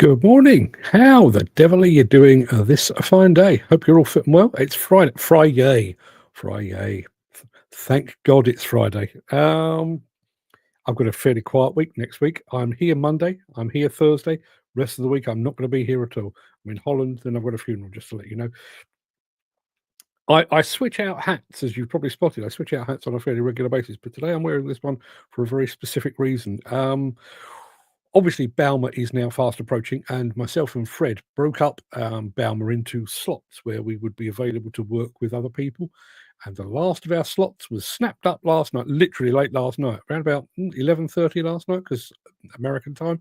Good morning. How the devil are you doing this fine day? Hope you're all fit and well. It's Friday. Friday. Thank God it's Friday. I've got a fairly quiet week next week. I'm here Monday. I'm here Thursday. Rest of the week, I'm not going to be here at all. I'm in Holland, then I've got a funeral, just to let you know. I switch out hats, as you've probably spotted. I switch out hats on a fairly regular basis, but today I'm wearing this one for a very specific reason. Obviously, Balmer is now fast approaching, and myself and Fred broke up Balmer into slots where we would be available to work with other people. And the last of our slots was snapped up last night, literally late last night, around about 11:30 last night, because American time,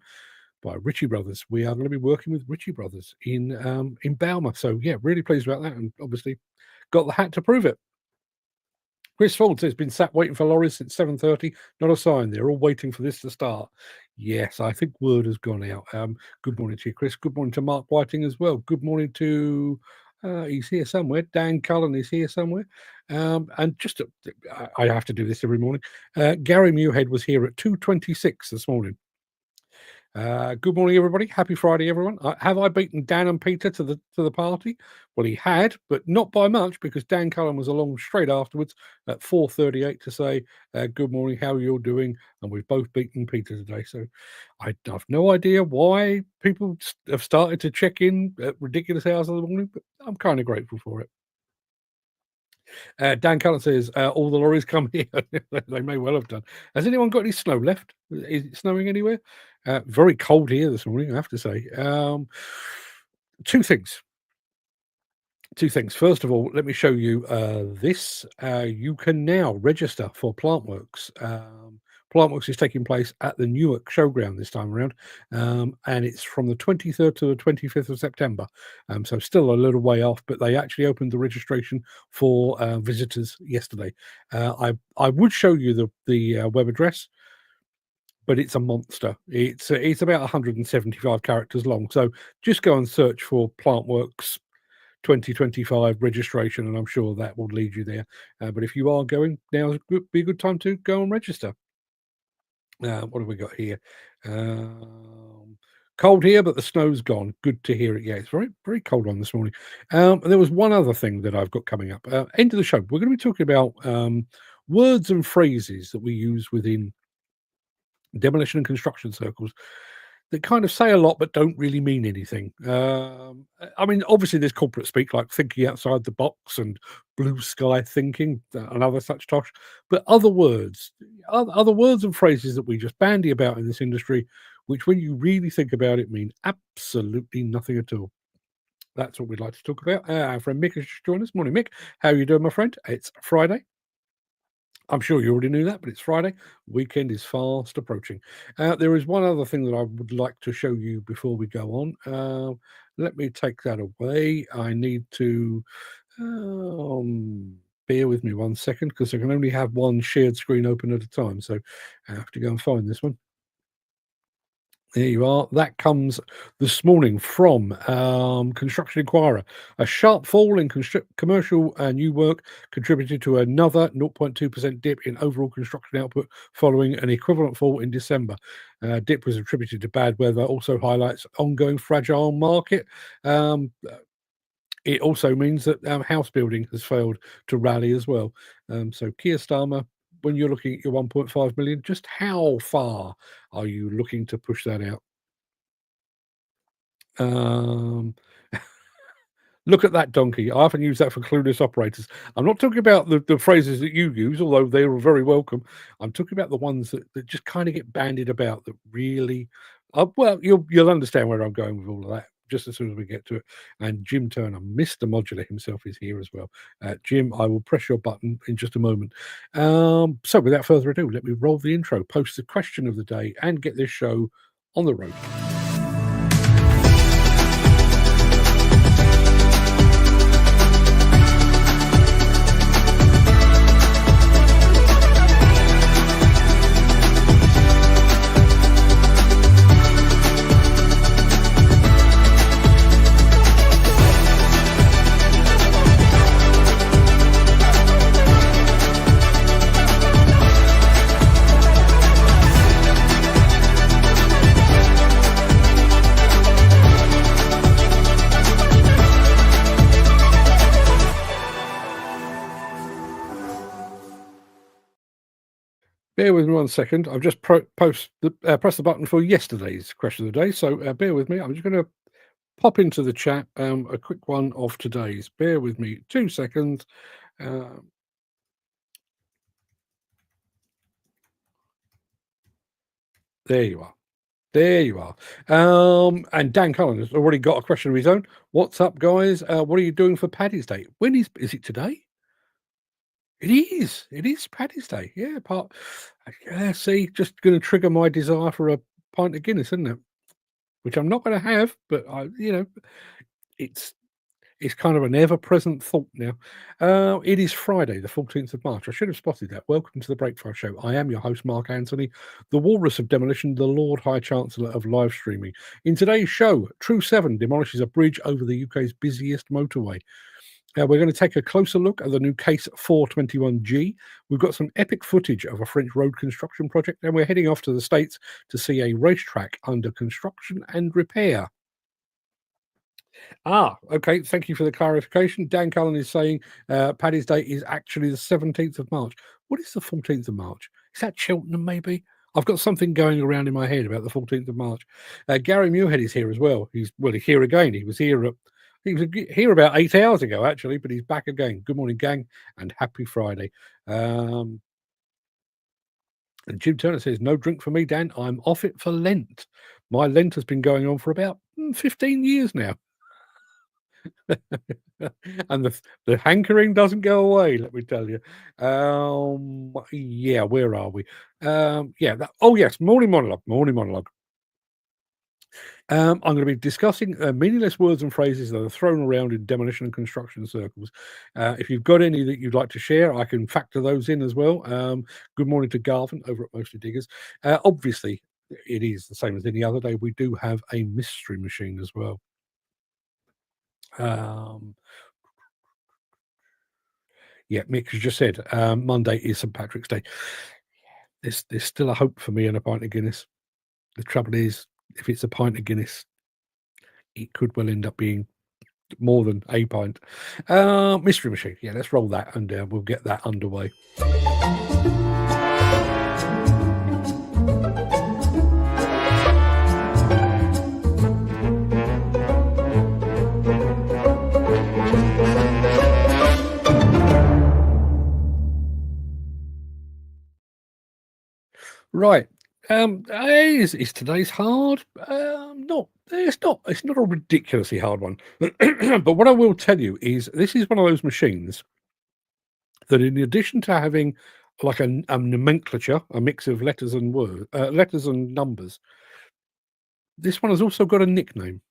by Ritchie Brothers. We are going to be working with Ritchie Brothers in Balmer. So yeah, really pleased about that, and obviously got the hat to prove it. Chris Ford says, been sat waiting for lorries since 7:30. Not a sign. They're all waiting for this to start. Yes, I think word has gone out. Good morning to you, Chris. Good morning to Mark Whiting as well. Good morning to, he's here somewhere. Dan Cullen is here somewhere. And just, I have to do this every morning. Gary Muirhead was here at 2:26 this morning. Good morning, everybody. Happy Friday, everyone. Have I beaten Dan and Peter to the party? Well, he had, but not by much, because Dan Cullen was along straight afterwards at 4:38 to say, good morning, how are you all doing? And we've both beaten Peter today. So I have no idea why people have started to check in at ridiculous hours of the morning, but I'm kind of grateful for it. Dan Cullen says, all the lorries come here. They may well have done. Has anyone got any snow left? Is it snowing anywhere? Very cold here this morning, I have to say. Two things. First of all, let me show you this. You can now register for Plantworks. Plantworks is taking place at the Newark Showground this time around, and it's from the 23rd to the 25th of September. So still a little way off, but they actually opened the registration for visitors yesterday. I would show you the web address, but it's a monster. It's about 175 characters long. So just go and search for Plantworks 2025 registration, and I'm sure that will lead you there. But if you are going, now would be a good time to go and register. What have we got here? Cold here, but the snow's gone. Good to hear it. Yeah, it's very, very cold on this morning. And there was one other thing that I've got coming up. End of the show, we're going to be talking about words and phrases that we use within demolition and construction circles that kind of say a lot but don't really mean anything. I mean, obviously there's corporate speak like thinking outside the box and blue sky thinking and other such tosh, but other words and phrases that we just bandy about in this industry, which when you really think about it mean absolutely nothing at all. That's what we'd like to talk about. Our friend Mick has just joined us. Morning, Mick. How are you doing, my friend? It's Friday. I'm sure you already knew that, but it's Friday. Weekend is fast approaching. There is one other thing that I would like to show you before we go on. Let me take that away. I need to bear with me 1 second, because I can only have one shared screen open at a time. So I have to go and find this one. There you are. That comes this morning from Construction Inquirer. A sharp fall in commercial new work contributed to another 0.2% dip in overall construction output following an equivalent fall in December. Dip was attributed to bad weather, also highlights ongoing fragile market. It also means that house building has failed to rally as well. So Keir Starmer, when you're looking at your 1.5 million, just how far are you looking to push that out? Look at that donkey. I often use that for clueless operators. I'm not talking about the phrases that you use, although they are very welcome. I'm talking about the ones that just kind of get bandied about that really, well, you'll understand where I'm going with all of that just as soon as we get to it. And Jim Turner, Mr. Modular himself, is here as well. Jim, I will press your button in just a moment. So without further ado, let me roll the intro, post the question of the day, and get this show on the road. Bear with me one second. I've just pressed the button for yesterday's question of the day, so bear with me. I'm just going to pop into the chat a quick one of today's. Bear with me 2 seconds. Uh, there you are. There you are. And Dan Cullen has already got a question of his own. What's up, guys? What are you doing for Paddy's Day? When is it today? It is. It is Paddy's Day. Yeah, yeah, see, just going to trigger my desire for a pint of Guinness, isn't it? Which I'm not going to have, but it's it's kind of an ever-present thought now. It is Friday, the 14th of March. I should have spotted that. Welcome to the Breakfast Show. I am your host, Mark Anthony, the Walrus of Demolition, the Lord High Chancellor of live streaming. In today's show, Tru7 demolishes a bridge over the UK's busiest motorway. We're going to take a closer look at the new Case 421G. We've got some epic footage of a French road construction project, and we're heading off to the States to see a racetrack under construction and repair. Okay. Thank you for the clarification. Dan Cullen is saying Paddy's Day is actually the 17th of March. What is the 14th of March? Is that Cheltenham, maybe? I've got something going around in my head about the 14th of March. Gary Muirhead is here as well. He's here again. He was here about 8 hours ago, actually, but he's back again. Good morning, gang, and happy Friday. And Jim Turner says, no drink for me, Dan. I'm off it for Lent. My Lent has been going on for about 15 years now. And the hankering doesn't go away, let me tell you. Yeah, where are we? Yeah, oh yes, morning monologue. I'm going to be discussing meaningless words and phrases that are thrown around in demolition and construction circles. If you've got any that you'd like to share, I can factor those in as well. Good morning to Garvin over at Mostly Diggers. Obviously, it is the same as any other day. We do have a mystery machine as well. Yeah, Mick has just said Monday is St Patrick's Day. There's still a hope for me in a pint of Guinness. The trouble is, if it's a pint of Guinness, it could well end up being more than a pint. Mystery machine. Yeah, let's roll that and we'll get that underway. Right. Is today's hard? No, it's not. It's not a ridiculously hard one. But what I will tell you is this is one of those machines that, in addition to having like a nomenclature, a mix of letters and letters and numbers, this one has also got a nickname.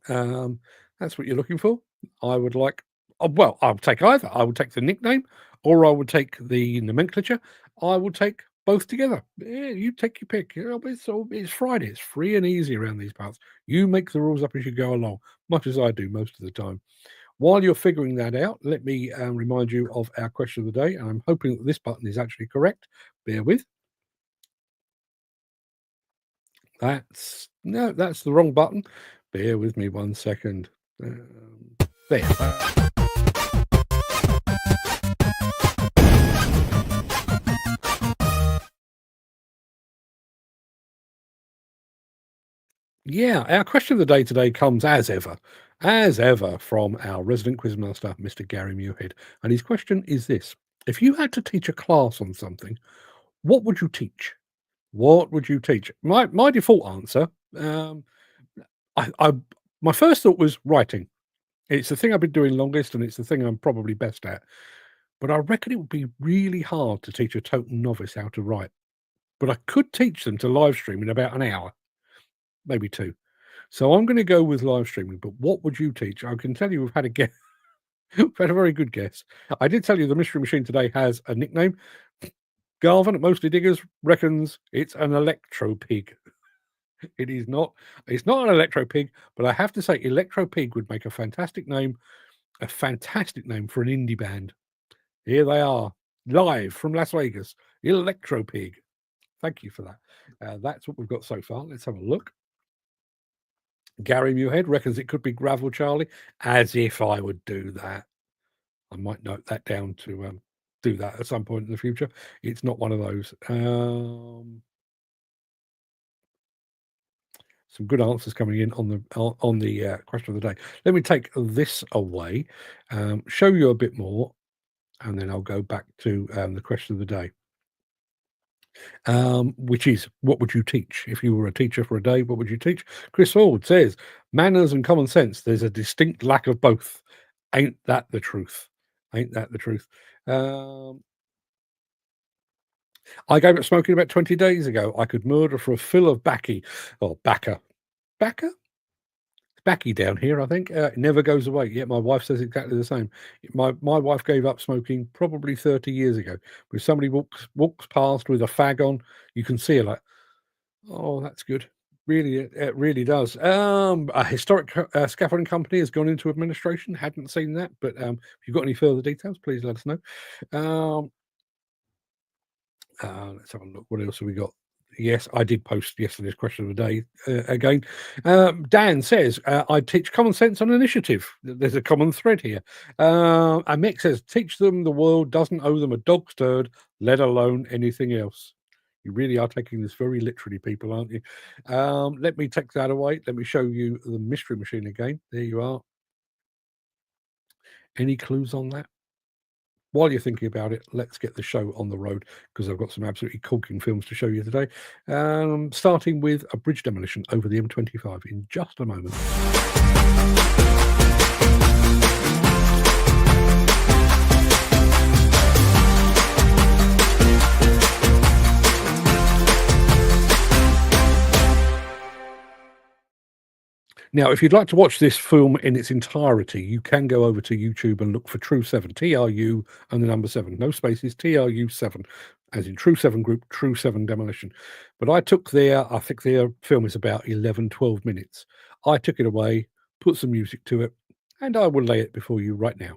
That's what you're looking for. I would like. Well, I would take either. I would take the nickname, or I would take the nomenclature. I would take both together. Yeah, you take your pick. It's Friday. It's free and easy around these parts. You make the rules up as you go along, much as I do most of the time. While you're figuring that out, let me remind you of our question of the day. And I'm hoping that this button is actually correct. Bear with. That's the wrong button. Bear with me 1 second. There. Yeah, our question of the day today comes as ever, from our resident quizmaster, Mr. Gary Muirhead. And his question is this: if you had to teach a class on something, what would you teach? What would you teach? My default answer, I my first thought was writing. It's the thing I've been doing longest, and it's the thing I'm probably best at. But I reckon it would be really hard to teach a total novice how to write. But I could teach them to live stream in about an hour, maybe two. So I'm going to go with live streaming. But what would you teach? I can tell you we've had a guess. We've had a very good guess. I did tell you the mystery machine today has a nickname. Garvin at Mostly Diggers reckons it's an electro pig. It is not. It's not an electro pig, but I have to say, electro pig would make a fantastic name for an indie band. Here they are, live from Las Vegas, Electro Pig. Thank you for that. That's what we've got so far. Let's have a look. Gary Muirhead reckons it could be Gravel Charlie, as if I would do that. I might note that down to do that at some point in the future. It's not one of those. Some good answers coming in on the question of the day. Let me take this away, show you a bit more, and then I'll go back to the question of the day. Which is, what would you teach if you were a teacher for a day? What would you teach? Chris Ford says, manners and common sense. There's a distinct lack of both. Ain't that the truth? Ain't that the truth? I gave up smoking about 20 days ago. I could murder for a fill of baccy. Or bacca. Bacca? Backy down here, I think. It never goes away. Yeah, my wife says exactly the same. My wife gave up smoking probably 30 years ago. If somebody walks past with a fag on, you can see her like, oh, that's good. Really, it really does. A historic scaffolding company has gone into administration. Hadn't seen that, but if you've got any further details, please let us know. Let's have a look. What else have we got? Yes, I did post yesterday's question of the day again. Dan says, I teach common sense on initiative. There's a common thread here. And Mick says, teach them the world doesn't owe them a dog's turd, let alone anything else. You really are taking this very literally, people, aren't you? Let me take that away. Let me show you the mystery machine again. There you are. Any clues on that? While you're thinking about it, let's get the show on the road, because I've got some absolutely corking films to show you today. Starting with a bridge demolition over the M25 in just a moment. Now, if you'd like to watch this film in its entirety, you can go over to YouTube and look for Tru7, TRU and the number 7, no spaces, TRU7, as in Tru7 Group, Tru7 Demolition. But I think their film is about 11, 12 minutes. I took it away, put some music to it, and I will lay it before you right now.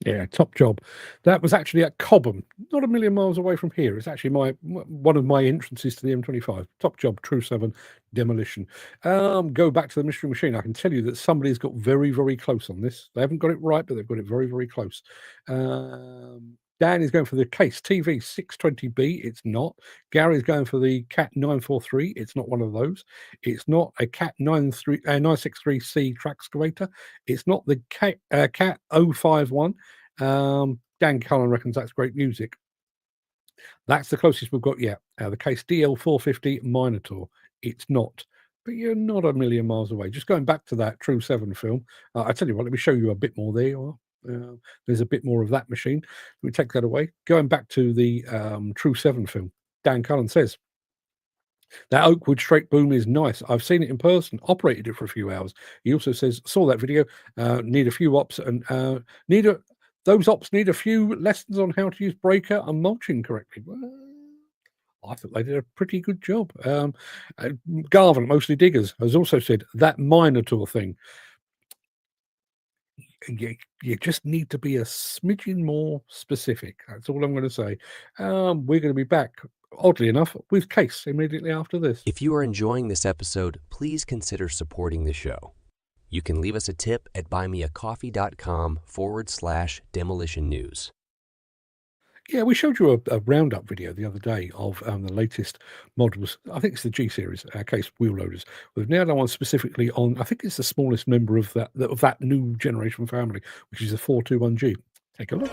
Yeah, top job. That was actually at Cobham, not a million miles away from here. It's actually one of my entrances to the M25. Top job, Tru7 Demolition. Go back to the Mystery Machine. I can tell you that somebody's got very, very close on this. They haven't got it right, but they've got it very, very close. Dan is going for the Case TV 620B. It's not. Gary's going for the Cat 943. It's not one of those. It's not a Cat 963C track excavator. It's not the Cat 051. Dan Cullen reckons that's great music. That's the closest we've got yet. The Case DL450 Minotaur. It's not. But you're not a million miles away. Just going back to that Tru7 film, I tell you what, let me show you a bit more there. There's a bit more of that machine. Let me take that away. Going back to the Tru7 film, Dan Cullen says, that Oakwood straight boom is nice. I've seen it in person, operated it for a few hours. He also says, saw that video, need a few ops and those ops need a few lessons on how to use breaker and mulching correctly. Well, I thought they did a pretty good job. Garvin, mostly diggers, has also said that Minotaur thing. You just need to be a smidgen more specific. That's all I'm going to say. We're going to be back, oddly enough, with Case immediately after this. If you are enjoying this episode, please consider supporting the show. You can leave us a tip at buymeacoffee.com/demolition news. Yeah, we showed you a roundup video the other day of the latest models. I think it's the G series, Case wheel loaders. We've now done one specifically on, I think it's the smallest member of that new generation family, which is the 421G. Take a look.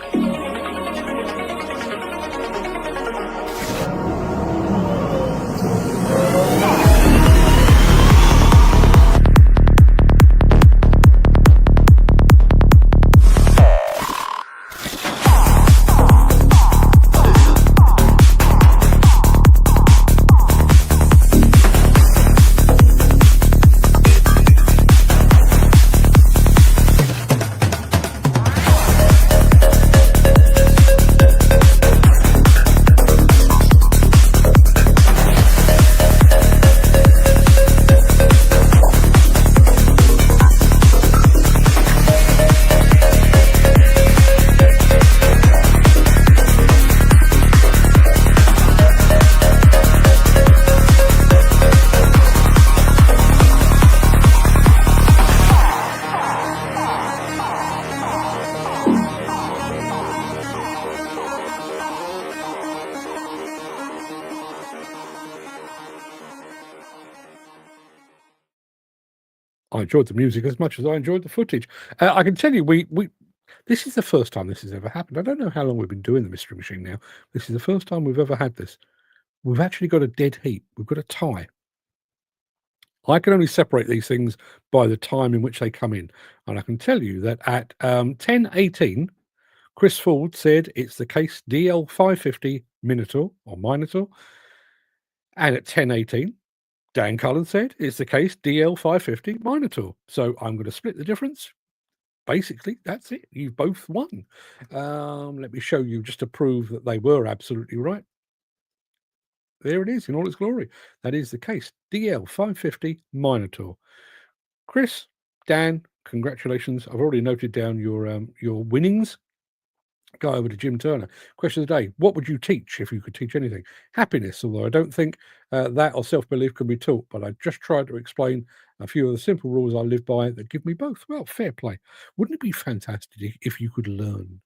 I enjoyed the music as much as I enjoyed the footage. I can tell you, this is the first time this has ever happened. I don't know how long we've been doing the Mystery Machine now. This is the first time we've ever had this. We've actually got a dead heat. We've got a tie. I can only separate these things by the time in which they come in. And I can tell you that at 10:18, Chris Ford said it's the Case DL550 Minotaur or Minotaur. And at 10:18, Dan Cullen said it's the Case DL550 Minotaur. So I'm going to split the difference. Basically, that's it. You've both won. Let me show you just to prove that they were absolutely right. There it is in all its glory. That is the Case DL550 Minotaur. Chris, Dan, congratulations. I've already noted down your winnings. Go over to Jim Turner. Question of the day: what would you teach if you could teach anything? Happiness, although I don't think that or self-belief can be taught, but I just tried to explain a few of the simple rules I live by that give me both. Well, fair play. Wouldn't it be fantastic if you could learn,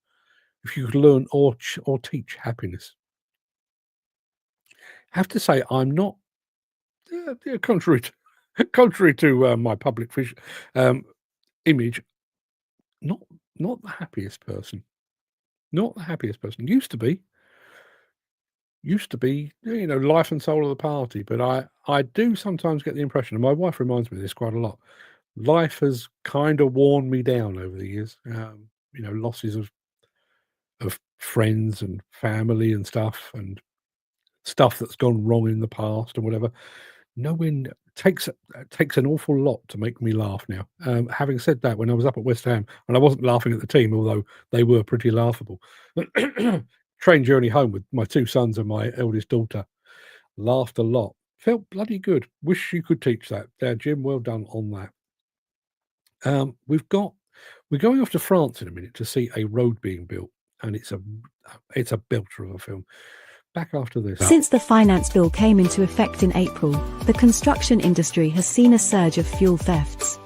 or teach happiness? I have to say, I'm not, contrary to my public image, not the happiest person. Not the happiest person. Used to be, life and soul of the party. But I do sometimes get the impression, and my wife reminds me of this quite a lot. Life has kind of worn me down over the years. Losses of friends and family and stuff that's gone wrong in the past and whatever. Knowing takes an awful lot to make me laugh now. Having said that, when I was up at West Ham, and I wasn't laughing at the team, although they were pretty laughable. Train journey home with my two sons and my eldest daughter. Laughed a lot. Felt bloody good. Wish you could teach that. Jim, well done on that. We've got We're going off to France in a minute to see a road being built, and it's a belter of a film. Back after this. Since the finance bill came into effect in April, the construction industry has seen a surge of fuel thefts.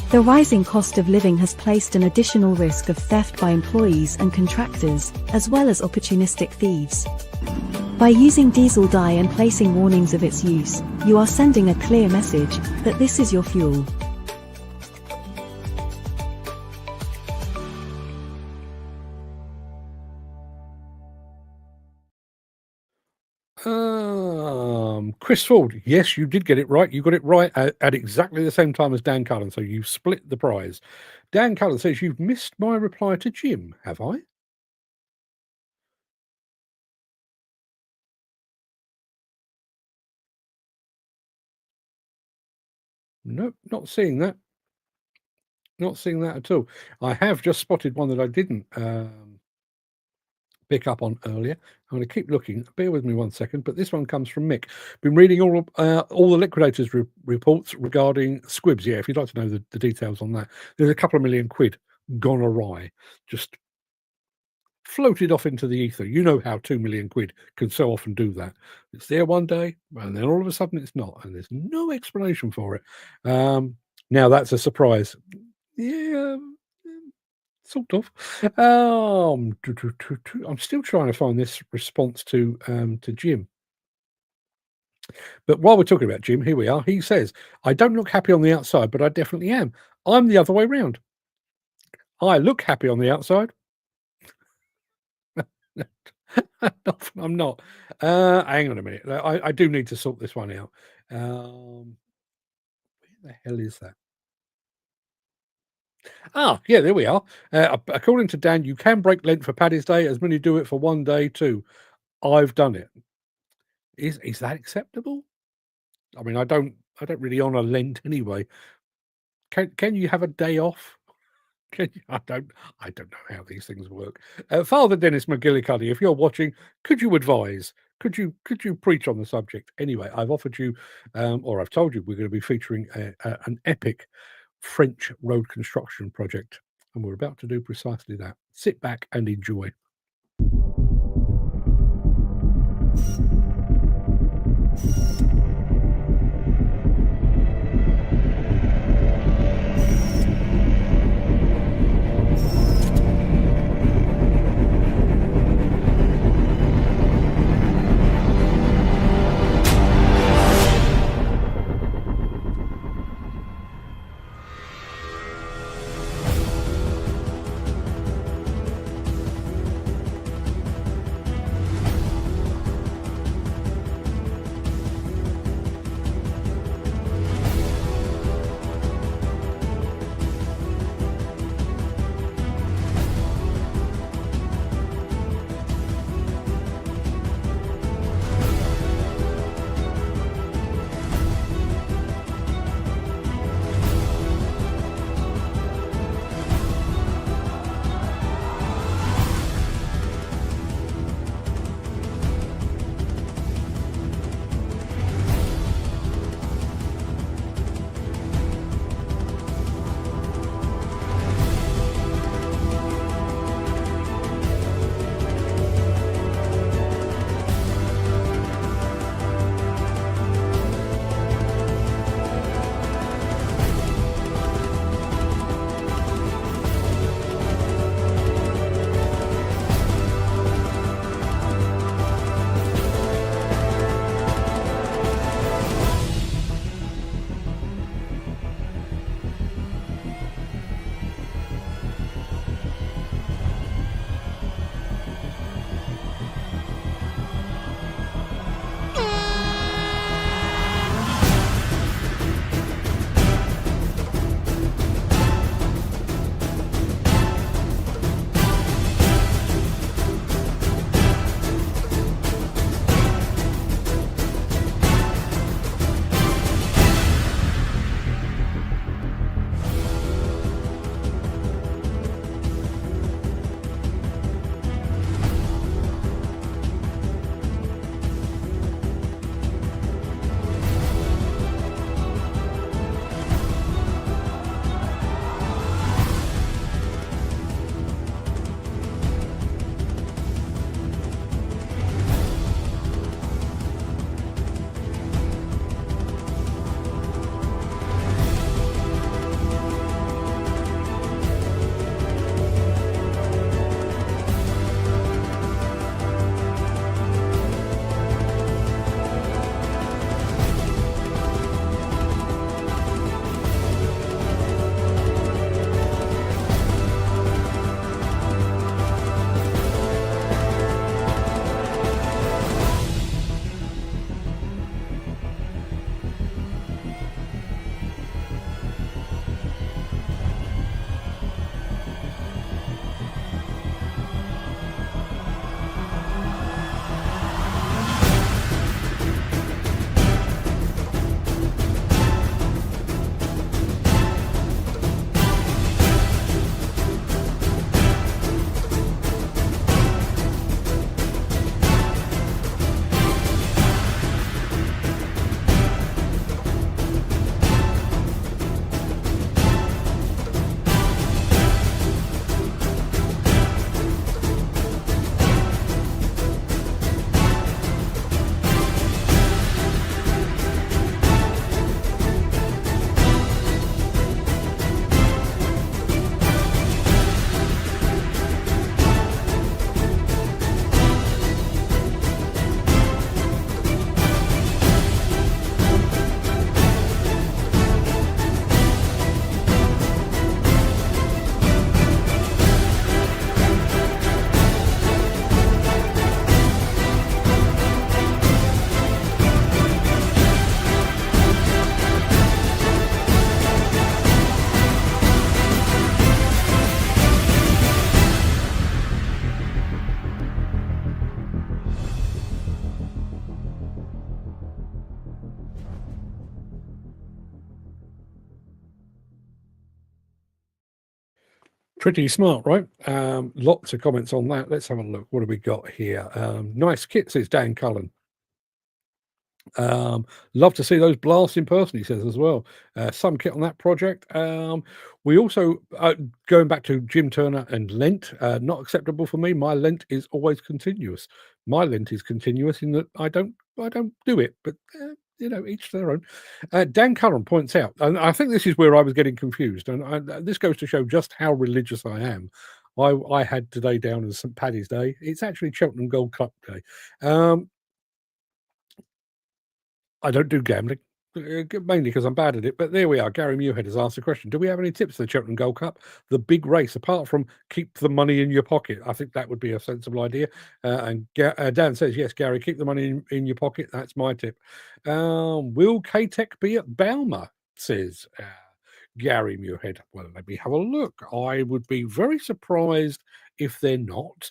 The rising cost of living has placed an additional risk of theft by employees and contractors, as well as opportunistic thieves. By using diesel dye and placing warnings of its use, you are sending a clear message that this is your fuel. Chris Ford, yes, you did get it right. You got it right at exactly the same time as Dan Cullen, so you split the prize. Dan Cullen says, you've missed my reply to Jim, have I? Nope, not seeing that. Not seeing that at all. I have just spotted one that I didn't pick up on earlier. I'm going to keep looking. Bear with me one second, but this one comes from Mick. Been reading all the liquidators reports regarding squibs. Yeah, if you'd like to know the details on that, there's a couple of million quid gone awry, just floated off into the ether. You know how 2 million quid can so often do that. It's there one day, and then all of a sudden it's not, and there's no explanation for it. Now that's a surprise. Yeah. Sort of. I'm still trying to find this response to Jim. But while we're talking about Jim, here we are. He says, I don't look happy on the outside, but I definitely am. I'm the other way round. I look happy on the outside. I'm not. Hang on a minute. I do need to sort this one out. Where the hell is that? Yeah, there we are. According to Dan, you can break Lent for Paddy's Day, as many do it for one day too. I've done it. Is that acceptable? I mean, I don't really honour Lent anyway. Can you have a day off? I don't know how these things work. Father Dennis McGillicuddy, if you're watching, could you advise? Could you preach on the subject? Anyway, I've offered you, or I've told you, we're going to be featuring an epic French road construction project, and we're about to do precisely that. Sit back and enjoy. Pretty smart, right? Lots of comments on that. Let's have a look. What have we got here? Nice kit, says Dan Cullen. Love to see those blasts in person, he says as well. Some kit on that project. We also, going back to Jim Turner and Lent, not acceptable for me. My Lent is always continuous. My Lent is continuous in that I don't do it, but each their own. Dan Cullen points out, and I think this is where I was getting confused, and this goes to show just how religious I am. I had today down as St. Paddy's Day. It's actually Cheltenham Gold Cup Day. I don't do gambling, mainly because I'm bad at it. But there we are. Gary Muirhead has asked a question. Do we have any tips for the Cheltenham Gold Cup? The big race, apart from keep the money in your pocket. I think that would be a sensible idea. And Dan says, yes, Gary, keep the money in your pocket. That's my tip. Will K-Tech be at Balmer? Says Gary Muirhead. Well, let me have a look. I would be very surprised if they're not.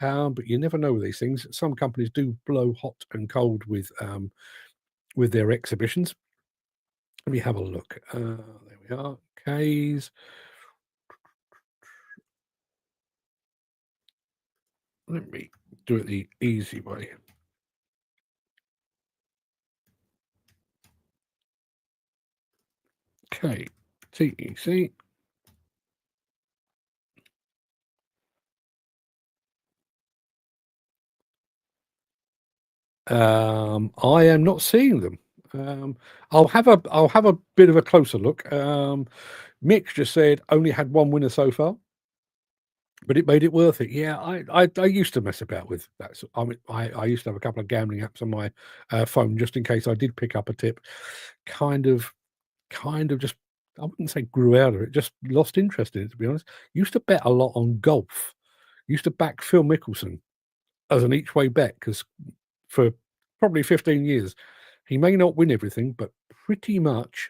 But you never know with these things. Some companies do blow hot and cold with their exhibitions. Let me have a look. There we are. K's. Let me do it the easy way. KTEC. I am not seeing them. I'll have a bit of a closer look. Mick just said only had one winner so far, but it made it worth it. Yeah, I used to mess about with that. So, I used to have a couple of gambling apps on my phone just in case I did pick up a tip. Kind of just, I wouldn't say grew out of it, just lost interest in it, to be honest. Used to bet a lot on golf. Used to back Phil Mickelson as an each way bet because for probably 15 years. He may not win everything, but pretty much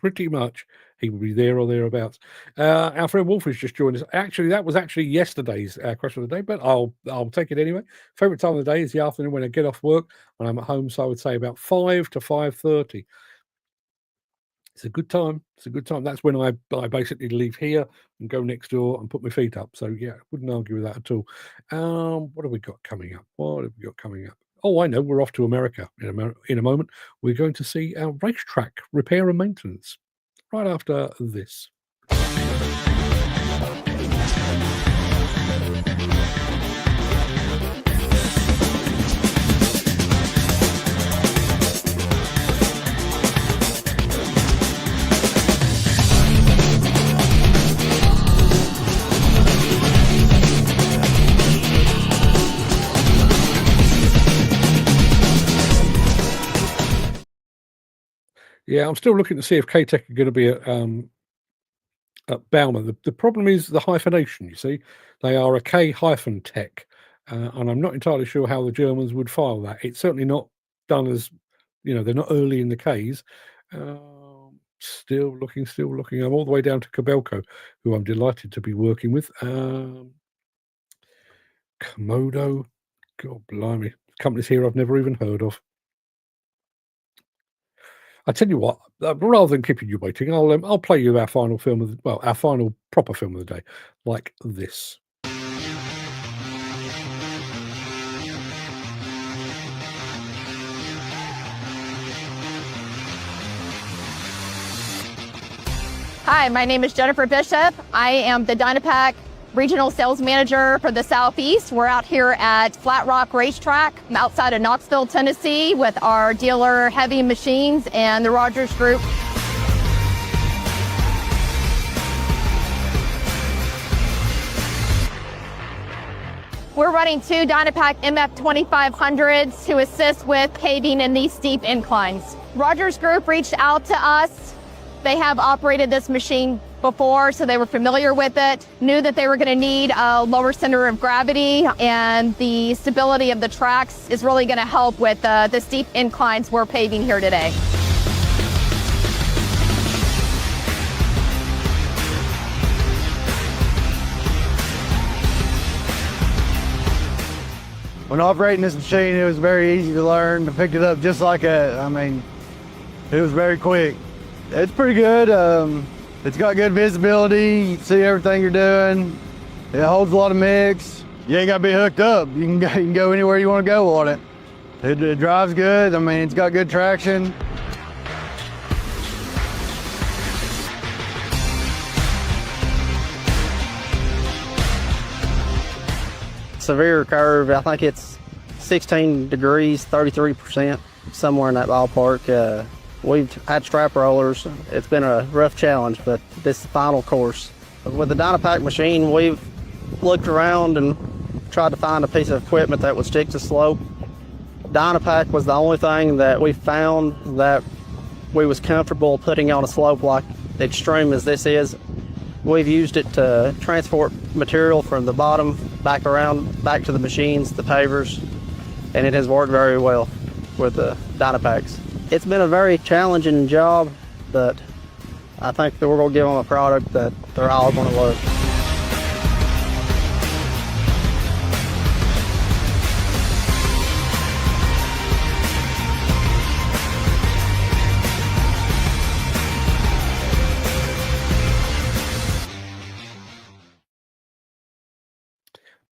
he will be there or thereabouts. Our friend Wolf has just joined us. Actually, that was actually yesterday's question of the day, but I'll take it anyway. Favorite time of the day is the afternoon when I get off work when I'm at home, so I would say about 5 to 5:30. It's a good time. It's a good time. That's when I basically leave here and go next door and put my feet up. So yeah, wouldn't argue with that at all. What have we got coming up? Oh, I know. We're off to America in a moment. We're going to see our racetrack repair and maintenance right after this. Yeah, I'm still looking to see if K-Tech are going to be at Baumer. The problem is the hyphenation, you see. They are a K-Tech, and I'm not entirely sure how the Germans would file that. It's certainly not done as, they're not early in the Ks. Still looking. I'm all the way down to Kabelco, who I'm delighted to be working with. Komodo, God blimey. Companies here I've never even heard of. I tell you what, rather than keeping you waiting, I'll play you our final film our final proper film of the day, like this. Hi, my name is Jennifer Bishop. I am the Dynapack Regional Sales Manager for the Southeast. We're out here at Flat Rock Racetrack outside of Knoxville, Tennessee with our dealer Heavy Machines and the Rogers Group. We're running 2 Dynapack MF 2500s to assist with paving in these steep inclines. Rogers Group reached out to us. They have operated this machine before, so they were familiar with it, knew that they were going to need a lower center of gravity, and the stability of the tracks is really going to help with the steep inclines we're paving here today. When operating this machine, it was very easy to learn. I picked it up just like that. I mean, it was very quick. It's pretty good. It's got good visibility. You can see everything you're doing. It holds a lot of mix. You ain't got to be hooked up. You can go anywhere you want to go on it. It drives good. I mean, it's got good traction. Severe curve, I think it's 16 degrees, 33%, somewhere in that ballpark. We've had strap rollers. It's been a rough challenge, but this is the final course. With the Dynapack machine, we've looked around and tried to find a piece of equipment that would stick to slope. Dynapack was the only thing that we found that we was comfortable putting on a slope like extreme as this is. We've used it to transport material from the bottom back around, back to the machines, the pavers, and it has worked very well with the Dynapacks. It's been a very challenging job, but I think that we're going to give them a product that they're all going to love.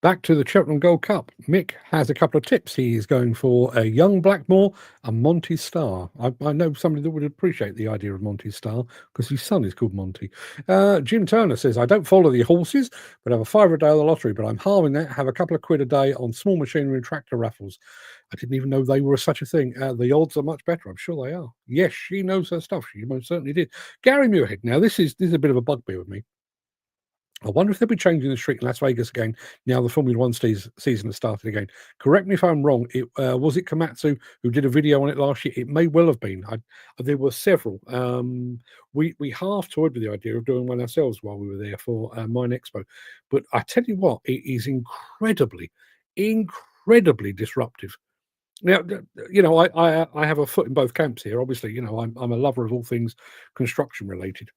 Back to the Cheltenham Gold Cup. Mick has a couple of tips. He is going for a young Blackmore, a Monty Star. I know somebody that would appreciate the idea of Monty Star because his son is called Monty. Jim Turner says, I don't follow the horses, but have a £5 a day on the lottery, but I'm halving that, have a couple of quid a day on small machinery and tractor raffles. I didn't even know they were such a thing. The odds are much better. I'm sure they are. Yes, she knows her stuff. She most certainly did. Gary Muirhead. Now, this is a bit of a bugbear with me. I wonder if they'll be changing the street in Las Vegas again now the Formula One season has started again. Correct me if I'm wrong. Was it Komatsu who did a video on it last year? It may well have been. There were several. We half toyed with the idea of doing one ourselves while we were there for Mine Expo. But I tell you what, it is incredibly disruptive. Now, you know, I have a foot in both camps here. Obviously, you know, I'm a lover of all things construction related.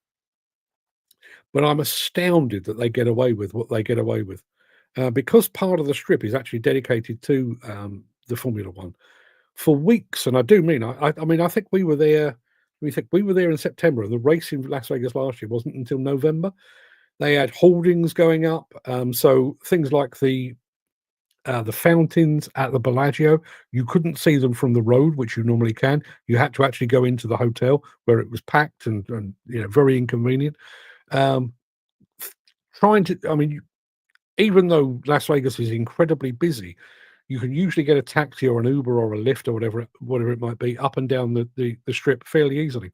But I'm astounded that they get away with what they get away with. Because part of the strip is actually dedicated to the Formula One for weeks. And I do mean, I mean, I think we were there. We think we were there in September, and the race in Las Vegas last year wasn't until November. They had hoardings going up. So things like the fountains at the Bellagio, you couldn't see them from the road, which you normally can. You had to actually go into the hotel where it was packed and you know, very inconvenient. Even though Las Vegas is incredibly busy, you can usually get a taxi or an Uber or a Lyft or whatever it might be up and down the strip fairly easily.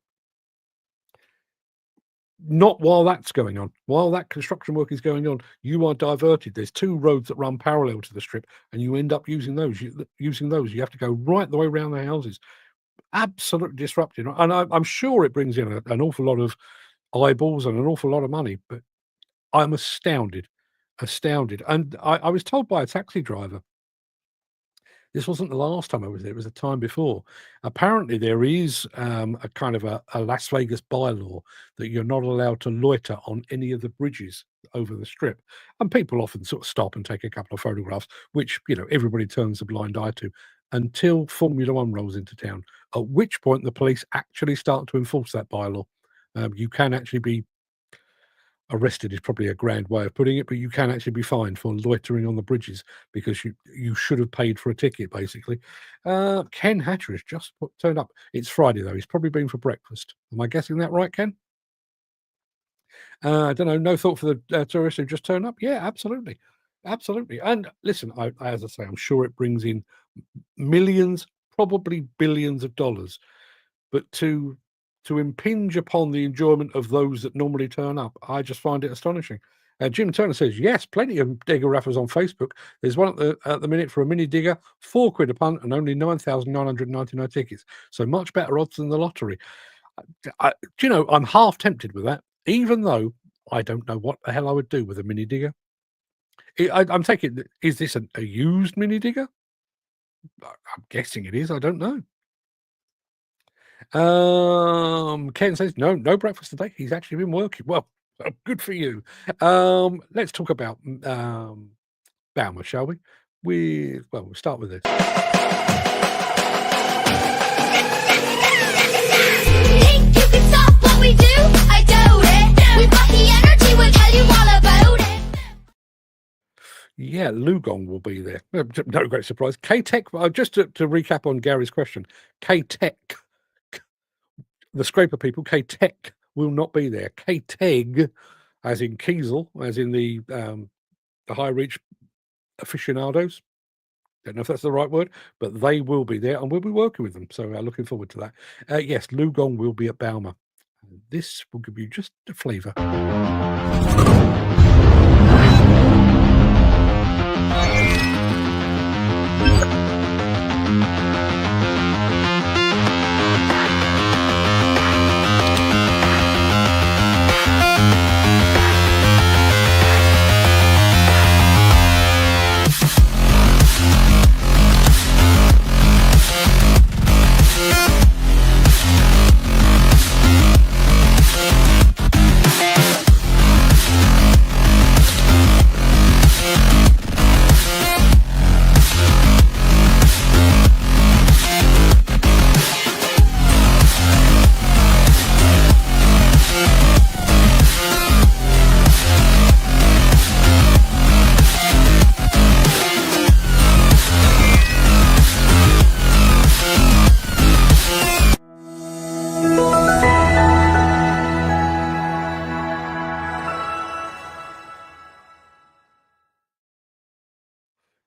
Not while that's going on. While that construction work is going on, you are diverted. There's two roads that run parallel to the strip, and you end up using those. You have to go right the way around the houses. Absolutely disruptive. And I'm sure it brings in an awful lot of eyeballs and an awful lot of money, but I'm astounded. And I was told by a taxi driver, this wasn't the last time I was there, it was the time before. Apparently there is a kind of a Las Vegas bylaw that you're not allowed to loiter on any of the bridges over the strip. And people often sort of stop and take a couple of photographs, which, you know, everybody turns a blind eye to until Formula One rolls into town, at which point the police actually start to enforce that bylaw. You can actually be arrested, is probably a grand way of putting it, but you can actually be fined for loitering on the bridges because you should have paid for a ticket, basically. Ken Hatcher has just turned up. It's Friday, though. He's probably been for breakfast. Am I guessing that right, Ken? I don't know. No thought for the tourists who just turned up? Yeah, absolutely. Absolutely. And listen, as I say, I'm sure it brings in millions, probably billions of dollars. But to impinge upon the enjoyment of those that normally turn up, I just find it astonishing. Jim Turner says, yes, plenty of digger raffles on Facebook. There's one at the minute for a mini digger, £4 a punt, and only 9,999 tickets. So much better odds than the lottery. Do you know, I'm half tempted with that, even though I don't know what the hell I would do with a mini digger. I'm taking, is this a used mini digger? I'm guessing it is. I don't know. Ken says no breakfast today. He's actually been working. Well, good for you. Let's talk about Baumer, shall we? We'll start with this. Think you can stop what we do? I doubt it. Yeah, Lugong will be there. No great surprise. K-Tech, just to recap on Gary's question, K-Tech, the scraper people, K-Tech will not be there. K-Teg, as in Kiesel, as in the high reach aficionados. Don't know if that's the right word, but they will be there and we'll be working with them. So looking forward to that. Yes, Lugong will be at Balmer. This will give you just a flavour.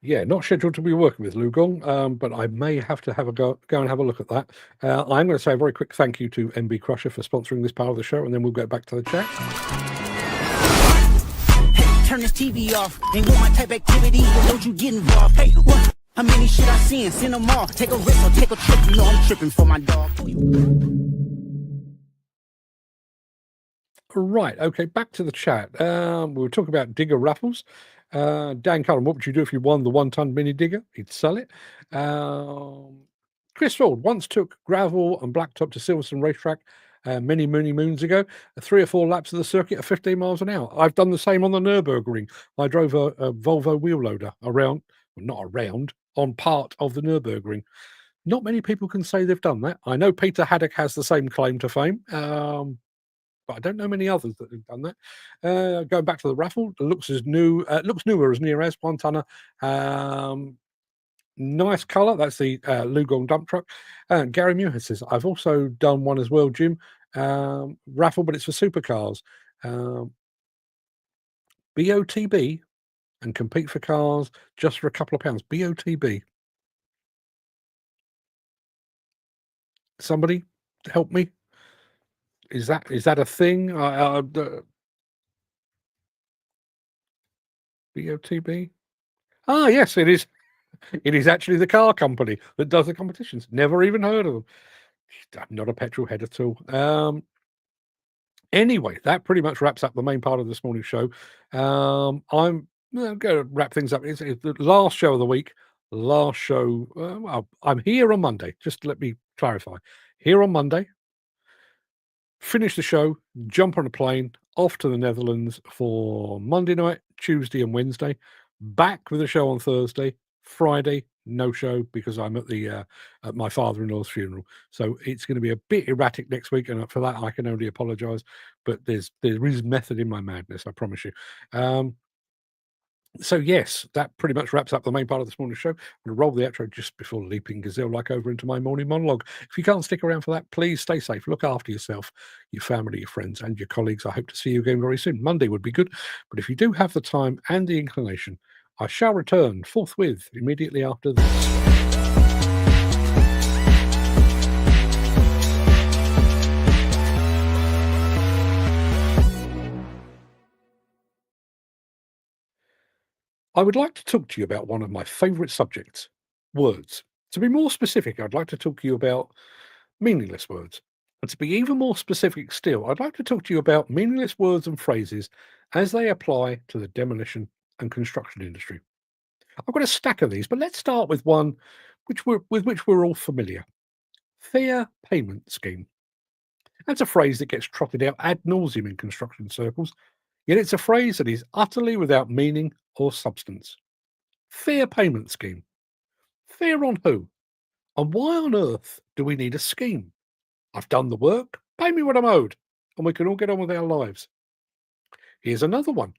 Yeah, not scheduled to be working with Lugong, but I may have to have a go and have a look at that. I'm going to say a very quick thank you to MB Crusher for sponsoring this part of the show, and then we'll get back to the chat. Hey, turn this TV off. Ain't want my type activity, but don't you get involved. Hey, what? How many shit I seen? Send them off. Take a risk or take a trip. You know I'm tripping for my dog. Right, okay, back to the chat. We were talking about digger raffles. Dan Cullen, what would you do if you won the 1-ton mini digger? He'd sell it. Chris Ford once took gravel and blacktop to Silverstone racetrack many moons ago. 3 or 4 laps of the circuit at 15 miles an hour. I've done the same on the Nürburgring. I drove a Volvo wheel loader around, well, not around, on part of the Nürburgring. Not many people can say they've done that. I know Peter Haddock has the same claim to fame. But I don't know many others that have done that. Going back to the raffle, it looks as new, looks newer as near as 1-tonner. Nice colour. That's the Lugong dump truck. Gary Muir says, I've also done one as well, Jim. Raffle, but it's for supercars. BOTB and compete for cars just for a couple of pounds. BOTB. Somebody help me. Is that a thing? BOTB? Ah, yes, it is. It is actually the car company that does the competitions. Never even heard of them. I'm not a petrol head at all. Anyway, that pretty much wraps up the main part of this morning's show. I'm going to wrap things up. It's the last show of the week. Last show. Well, I'm here on Monday. Just let me clarify. Here on Monday. Finish the show, jump on a plane, off to the Netherlands for Monday night, Tuesday and Wednesday. Back with a show on Thursday. Friday, no show because I'm at the at my father-in-law's funeral. So it's going to be a bit erratic next week, and for that I can only apologise. But there is method in my madness, I promise you. So yes, that pretty much wraps up the main part of this morning's show. I'm going to roll the outro just before leaping gazelle-like over into my morning monologue. If you can't stick around for that, please stay safe. Look after yourself, your family, your friends, and your colleagues. I hope to see you again very soon. Monday would be good, but if you do have the time and the inclination, I shall return forthwith immediately after this. I would like to talk to you about one of my favourite subjects, words. To be more specific, I'd like to talk to you about meaningless words. And to be even more specific still, I'd like to talk to you about meaningless words and phrases as they apply to the demolition and construction industry. I've got a stack of these, but let's start with one with which we're all familiar. Fair payment scheme. That's a phrase that gets trotted out ad nauseum in construction circles, yet it's a phrase that is utterly without meaning or substance. Fair payment scheme. Fair on who? And why on earth do we need a scheme? I've done the work, pay me what I'm owed, and we can all get on with our lives. Here's another one.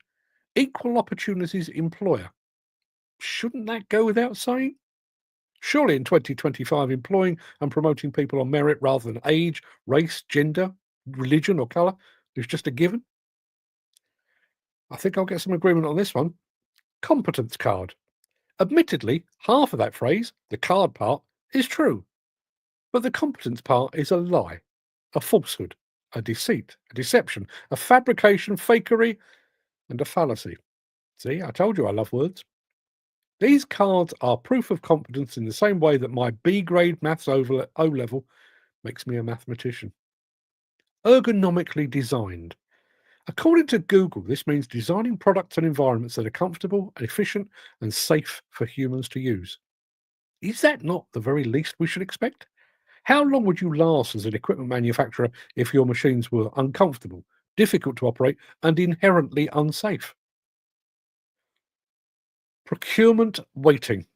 Equal opportunities employer. Shouldn't that go without saying? Surely in 2025, employing and promoting people on merit rather than age, race, gender, religion, or colour is just a given. I think I'll get some agreement on this one. Competence card. Admittedly, half of that phrase, the card part, is true. But the competence part is a lie, a falsehood, a deceit, a deception, a fabrication, fakery, and a fallacy. See, I told you I love words. These cards are proof of competence in the same way that my B grade maths O level makes me a mathematician. Ergonomically designed. According to Google, this means designing products and environments that are comfortable, efficient, and safe for humans to use. Is that not the very least we should expect? How long would you last as an equipment manufacturer if your machines were uncomfortable, difficult to operate, and inherently unsafe? Procurement waiting.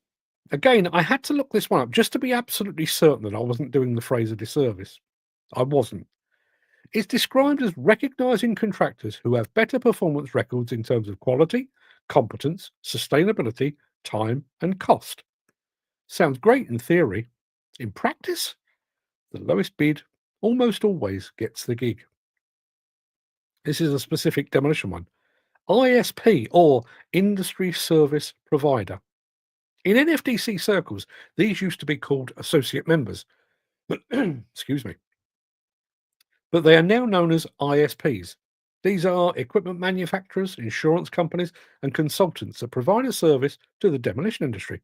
Again, I had to look this one up just to be absolutely certain that I wasn't doing the phrase a disservice. I wasn't. It's described as recognising contractors who have better performance records in terms of quality, competence, sustainability, time, and cost. Sounds great in theory. In practice, the lowest bid almost always gets the gig. This is a specific demolition one. ISP, or Industry Service Provider. In NFDC circles, these used to be called associate members. Excuse me. But they are now known as ISPs. These are equipment manufacturers, insurance companies, and consultants that provide a service to the demolition industry.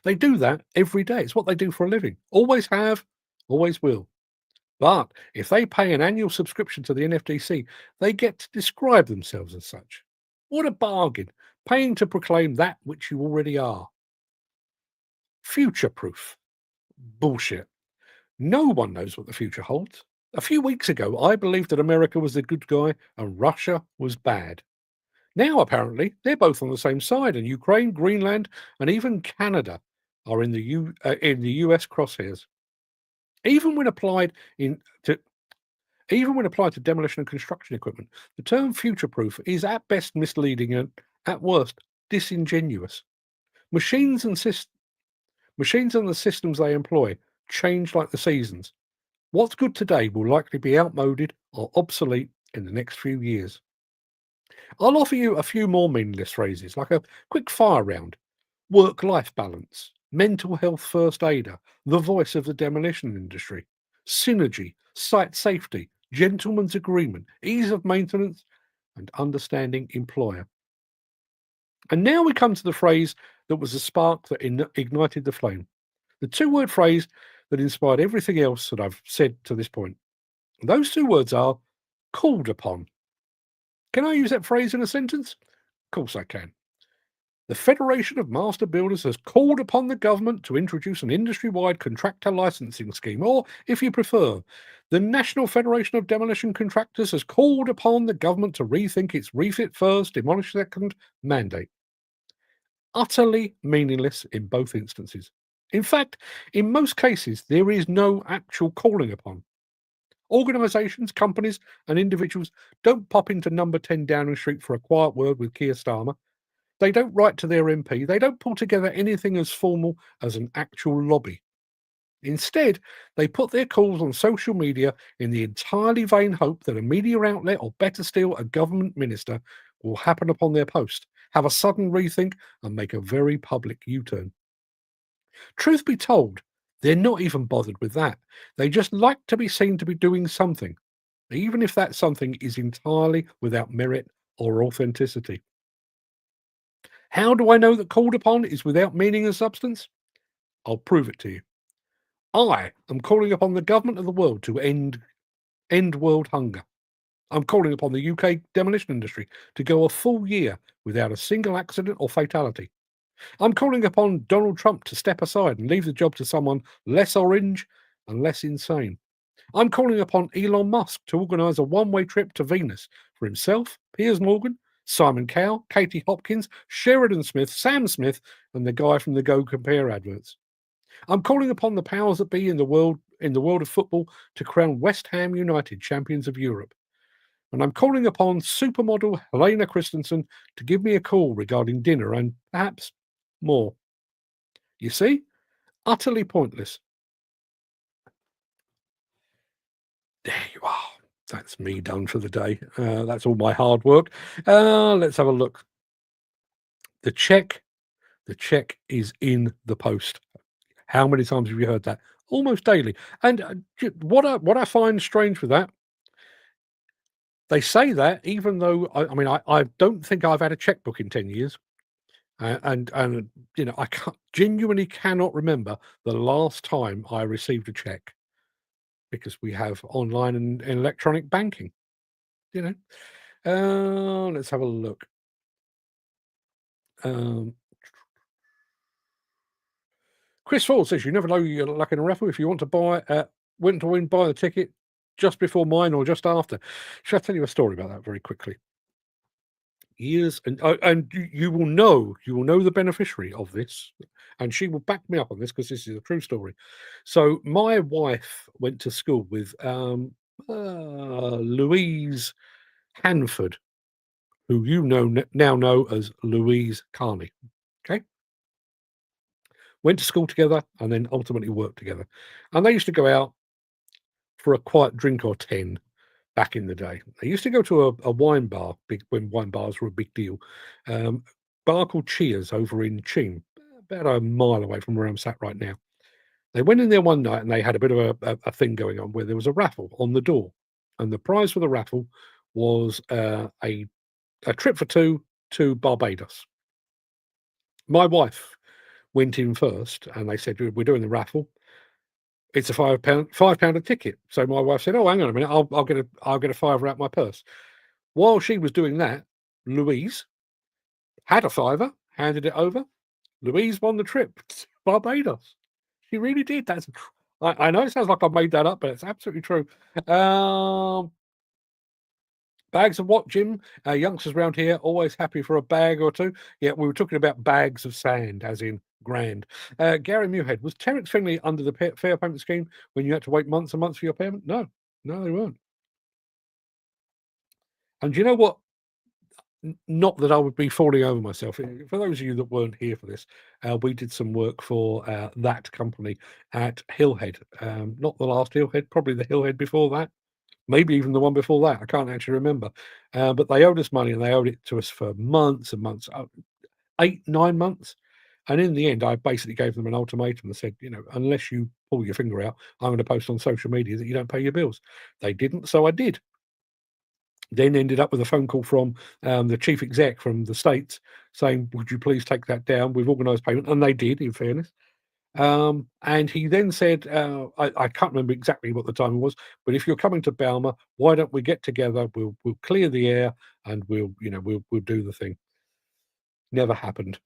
They do that every day. It's what they do for a living. Always have, always will. But if they pay an annual subscription to the NFDC, they get to describe themselves as such. What a bargain, paying to proclaim that which you already are. Future-proof. Bullshit. No one knows what the future holds. A few weeks ago, I believed that America was the good guy and Russia was bad. Now, apparently, they're both on the same side, and Ukraine, Greenland, and even Canada are in the US crosshairs. Even when applied to demolition and construction equipment, the term future-proof is at best misleading and at worst disingenuous. Machines and the systems they employ change like the seasons. What's good today will likely be outmoded or obsolete in the next few years. I'll offer you a few more meaningless phrases, like a quick fire round. Work-life balance, mental health first aider, the voice of the demolition industry, synergy, site safety, gentleman's agreement, ease of maintenance, and understanding employer. And now we come to the phrase that was the spark that ignited the flame. The two-word phrase that inspired everything else that I've said to this point. And those two words are called upon. Can I use that phrase in a sentence? Of course I can. The Federation of Master Builders has called upon the government to introduce an industry-wide contractor licensing scheme, or, if you prefer, the National Federation of Demolition Contractors has called upon the government to rethink its refit first, demolish second mandate. Utterly meaningless in both instances. In fact, in most cases, there is no actual calling upon. Organisations, companies, and individuals don't pop into number 10 Downing Street for a quiet word with Keir Starmer. They don't write to their MP. They don't pull together anything as formal as an actual lobby. Instead, they put their calls on social media in the entirely vain hope that a media outlet, or better still, a government minister, will happen upon their post, have a sudden rethink, and make a very public U-turn. Truth be told, they're not even bothered with that. They just like to be seen to be doing something, even if that something is entirely without merit or authenticity. How do I know that called upon is without meaning and substance? I'll prove it to you. I am calling upon the government of the world to end world hunger. I'm calling upon the UK demolition industry to go a full year without a single accident or fatality. I'm calling upon Donald Trump to step aside and leave the job to someone less orange and less insane. I'm calling upon Elon Musk to organise a one-way trip to Venus for himself, Piers Morgan, Simon Cowell, Katie Hopkins, Sheridan Smith, Sam Smith, and the guy from the Go Compare adverts. I'm calling upon the powers that be in the world of football to crown West Ham United champions of Europe. And I'm calling upon supermodel Helena Christensen to give me a call regarding dinner and perhaps more. You see? Utterly pointless. There you are. That's me done for the day. That's all my hard work. Let's have a look. The check is in the post. How many times have you heard that? Almost daily. And what I find strange with that, they say that even though I don't think I've had a checkbook in 10 years. And I genuinely cannot remember the last time I received a check, because we have online and electronic banking. Let's have a look. Chris Ford says, you never know your luck in a raffle. If you want to buy buy the ticket just before mine or just after. Shall I tell you a story about that very quickly? Years and you will know the beneficiary of this, and she will back me up on this because this is a true story. So my wife went to school with Louise Hanford, who now know as Louise Carney. Okay, went to school together and then ultimately worked together, and they used to go out for a quiet drink or 10. Back in the day, they used to go to a wine bar, when wine bars were a big deal. Bar called Cheers over in Cheam, about a mile away from where I'm sat right now. They went in there one night and they had a bit of a thing going on where there was a raffle on the door, and the prize for the raffle was a trip for two to Barbados. My wife went in first, and they said, "We're doing the raffle. It's a £5 a ticket." So my wife said, "Oh, hang on a minute, I'll get a fiver out my purse." While she was doing that, Louise had a fiver, handed it over. Louise won the trip to Barbados. She really did. I know it sounds like I made that up, but it's absolutely true. Bags of what, Jim? Youngsters around here always happy for a bag or two. Yeah, we were talking about bags of sand, as in grand. Gary Muirhead, was Terence Finley under the fair payment scheme when you had to wait months and months for your payment? No, they weren't. And you know what? Not that I would be falling over myself. For those of you that weren't here for this, we did some work for that company at Hillhead. Not the last Hillhead, probably the Hillhead before that. Maybe even the one before that. I can't actually remember. But they owed us money, and they owed it to us for months and months, 8, 9 months. And in the end, I basically gave them an ultimatum and said, unless you pull your finger out, I'm going to post on social media that you don't pay your bills. They didn't, so I did. Then ended up with a phone call from the chief exec from the States saying, would you please take that down? We've organised payment. And they did, in fairness. And he then said, I can't remember exactly what the time was, but if you're coming to Balmer, why don't we get together? We'll clear the air and we'll do the thing. Never happened.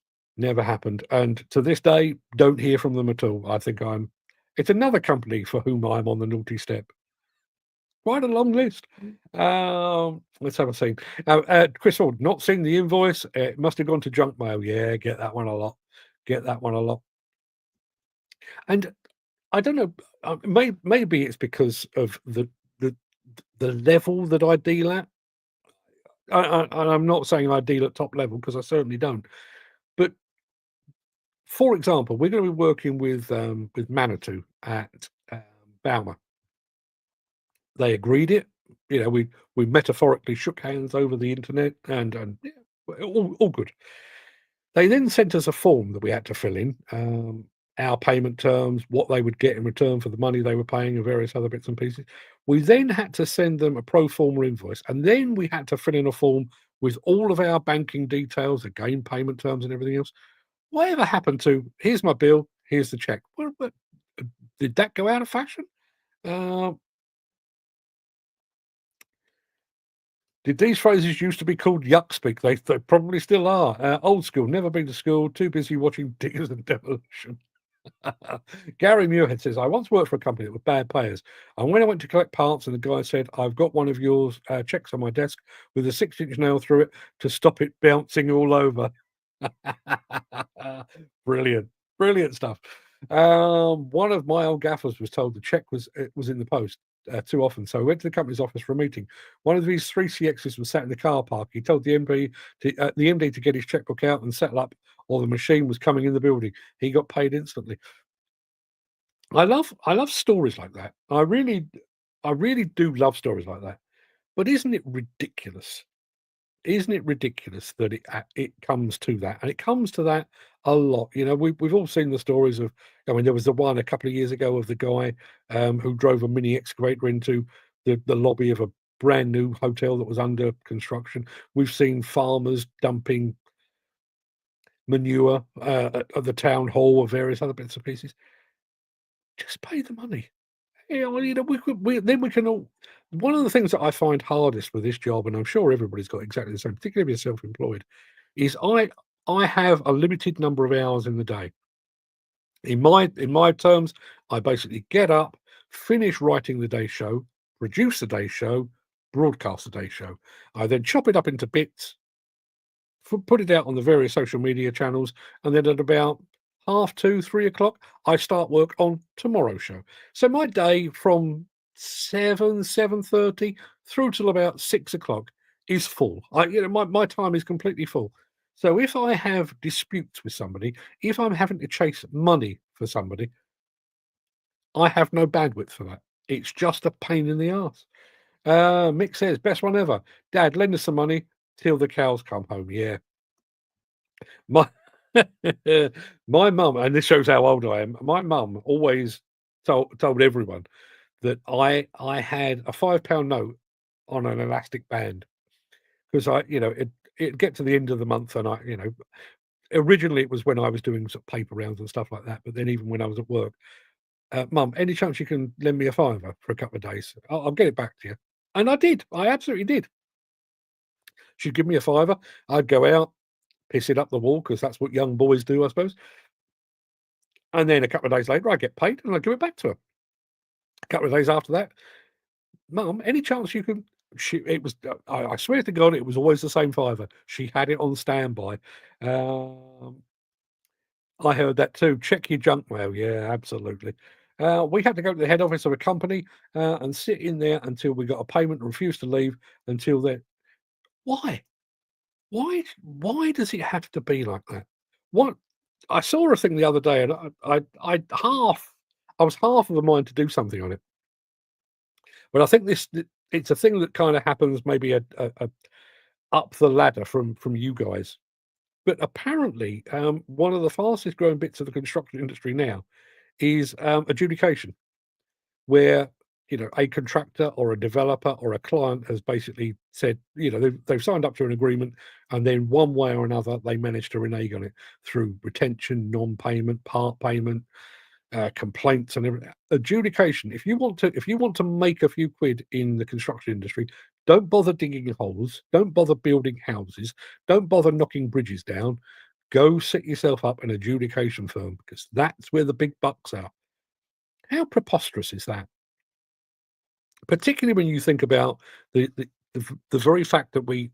And to this day, don't hear from them at all. I think it's another company for whom I'm on the naughty step. Quite a long list. Let's have a scene. Chris Ford, not seen the invoice. It must have gone to junk mail. Yeah, get that one a lot. And I don't know, maybe it's because of the level that I deal at. I'm not saying I deal at top level, because I certainly don't. But for example, we're going to be working with Manitou at Balmer. They agreed it. We metaphorically shook hands over the internet, and yeah, all good. They then sent us a form that we had to fill in. Our payment terms, what they would get in return for the money they were paying, and various other bits and pieces. We then had to send them a pro forma invoice, and then we had to fill in a form with all of our banking details, again, payment terms and everything else. Whatever happened to, here's my bill, here's the check? What, did that go out of fashion? Did these phrases used to be called yuck speak? They probably still are. Old school, never been to school, too busy watching Diggers and Demolition. Gary Muirhead says, I once worked for a company that were bad payers. And when I went to collect parts, and the guy said, I've got one of yours checks on my desk with a 6-inch nail through it to stop it bouncing all over. Brilliant stuff. One of my old gaffers was told the check was in the post. too often. So I went to the company's office for a meeting. One of these 3CXs was sat in the car park. He told the MD to get his checkbook out and settle up, or the machine was coming in the building. He got paid instantly. I love stories like that. I really do love stories like that. But isn't it ridiculous? Isn't it ridiculous that it comes to that? And it comes to that a lot. You know, we've all seen the stories of, I mean, there was the one a couple of years ago of the guy who drove a mini excavator into the lobby of a brand new hotel that was under construction. We've seen farmers dumping manure at the town hall or various other bits and pieces. Just pay the money. Yeah, well, you know, we can all. One of the things that I find hardest with this job, and I'm sure everybody's got exactly the same, particularly if you're self-employed, is I have a limited number of hours in the day. In my terms, I basically get up, finish writing the day's show, produce the day's show, broadcast the day's show. I then chop it up into bits, put it out on the various social media channels, and then at about 2:30, 3:00, I start work on tomorrow's show. So my day from 7:30 through till about 6:00 is full. My time is completely full. So if I have disputes with somebody, if I'm having to chase money for somebody, I have no bandwidth for that. It's just a pain in the ass. Mick says, best one ever. Dad, lend us some money till the cows come home. Yeah. My my mum, and this shows how old I am. My mum always told everyone that I had a £5 note on an elastic band, because it'd get to the end of the month, and originally it was when I was doing sort of paper rounds and stuff like that, but then even when I was at work, Mum, any chance you can lend me a fiver for a couple of days? I'll get it back to you. And I did. I absolutely did. She'd give me a fiver. I'd go out, piss it up the wall, because that's what young boys do, I suppose. And then a couple of days later, I get paid and I give it back to her. A couple of days after that, Mum, any chance you can? I swear to God, it was always the same fiver. She had it on standby. I heard that too. Check your junk mail. Yeah, absolutely. We had to go to the head office of a company and sit in there until we got a payment and refused to leave until then. Why? Why does it have to be like that? What? I saw a thing the other day, and I was half of a mind to do something on it, but I think it's a thing that kind of happens maybe a up the ladder from you guys. But apparently, one of the fastest growing bits of the construction industry now is adjudication, where a contractor or a developer or a client has basically said, they've signed up to an agreement, and then one way or another they manage to renege on it through retention, non-payment, part payment, complaints, and everything. Adjudication. If you want to make a few quid in the construction industry, don't bother digging holes, don't bother building houses, don't bother knocking bridges down. Go set yourself up an adjudication firm, because that's where the big bucks are. How preposterous is that? Particularly when you think about the very fact that we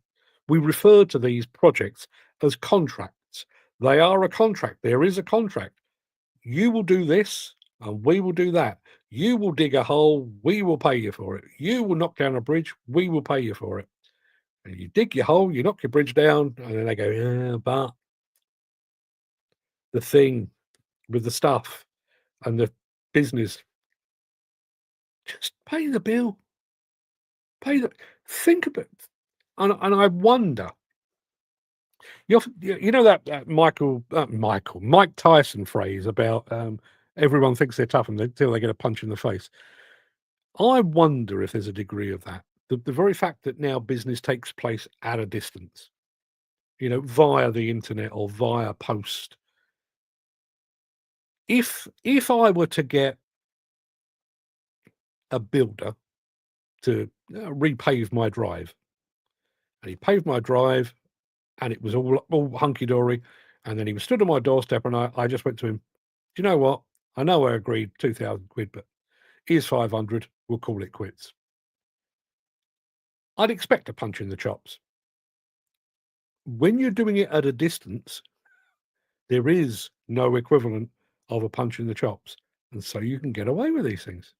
refer to these projects as contracts. They are a contract. There is a contract. You will do this and we will do that. You will dig a hole, we will pay you for it. You will knock down a bridge, we will pay you for it. And you dig your hole, you knock your bridge down, and then they go, yeah, but the thing with the stuff and the business, just pay the bill. Think about it. And I wonder, you know that Mike Tyson phrase about everyone thinks they're tough until they get a punch in the face. I wonder if there's a degree of that. The very fact that now business takes place at a distance, via the internet or via post. If I were to get a builder to repave my drive, and he paved my drive, and it was all hunky-dory, and then he was stood on my doorstep, and I just went to him, do you know what? I know I agreed 2,000 quid, but here's 500, we'll call it quits. I'd expect a punch in the chops. When you're doing it at a distance, there is no equivalent of a punch in the chops, and so you can get away with these things.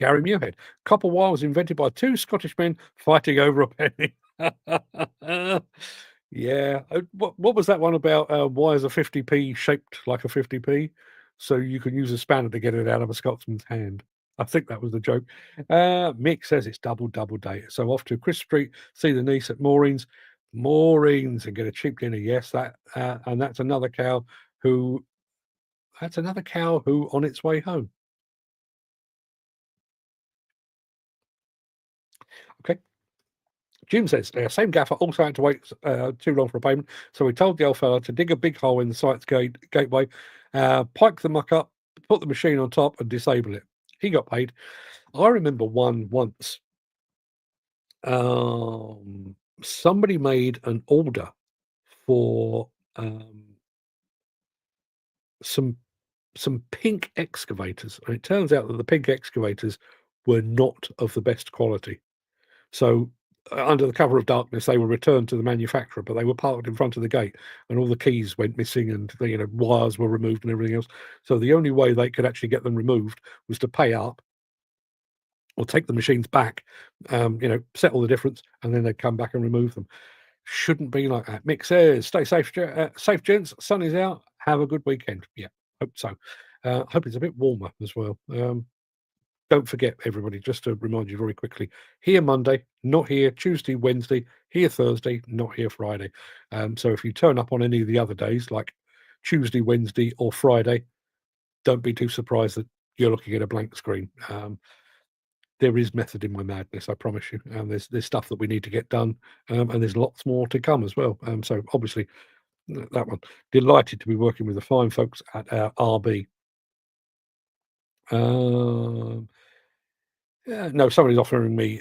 Gary Muirhead. Copper wire was invented by two Scottish men fighting over a penny. Yeah. What was that one about? Wires are 50p shaped like a 50p, so you can use a spanner to get it out of a Scotsman's hand. I think that was the joke. Mick says it's double day. So off to Chris Street, see the niece at Maureen's, and get a cheap dinner. Yes, that and that's another cow who on its way home. Okay. Jim says, same gaffer also had to wait too long for a payment, so we told the old fella to dig a big hole in the site's gateway, pike the muck up, put the machine on top and disable it. He got paid. I remember one once. Somebody made an order for some pink excavators, and it turns out that the pink excavators were not of the best quality. So under the cover of darkness, they were returned to the manufacturer, but they were parked in front of the gate, and all the keys went missing, and wires were removed and everything else. So the only way they could actually get them removed was to pay up or take the machines back, settle the difference, and then they'd come back and remove them. Shouldn't be like that. Mick says, stay safe, safe gents. Sun is out. Have a good weekend. Yeah, hope so. Hope it's a bit warmer as well. Don't forget, everybody, just to remind you very quickly, here Monday, not here Tuesday, Wednesday, here Thursday, not here Friday. So if you turn up on any of the other days, like Tuesday, Wednesday, or Friday, don't be too surprised that you're looking at a blank screen. There is method in my madness, I promise you. There's stuff that we need to get done, and there's lots more to come as well. So obviously, that one. Delighted to be working with the fine folks at RB. No, somebody's offering me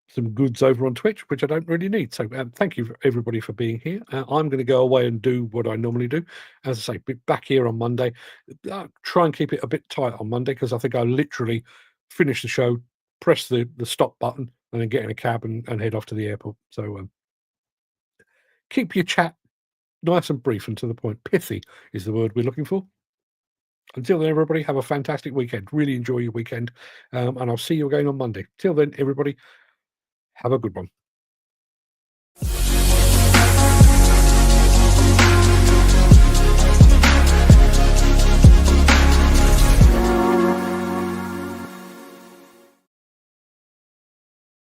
some goods over on Twitch, which I don't really need. So thank you, everybody, for being here. I'm going to go away and do what I normally do. As I say, be back here on Monday. Try and keep it a bit tight on Monday, because I think I literally finish the show, press the stop button, and then get in a cab and head off to the airport. So keep your chat nice and brief and to the point. Pithy is the word we're looking for. Until then, everybody, have a fantastic weekend. Really enjoy your weekend. And I'll see you again on Monday. Till then, everybody, have a good one.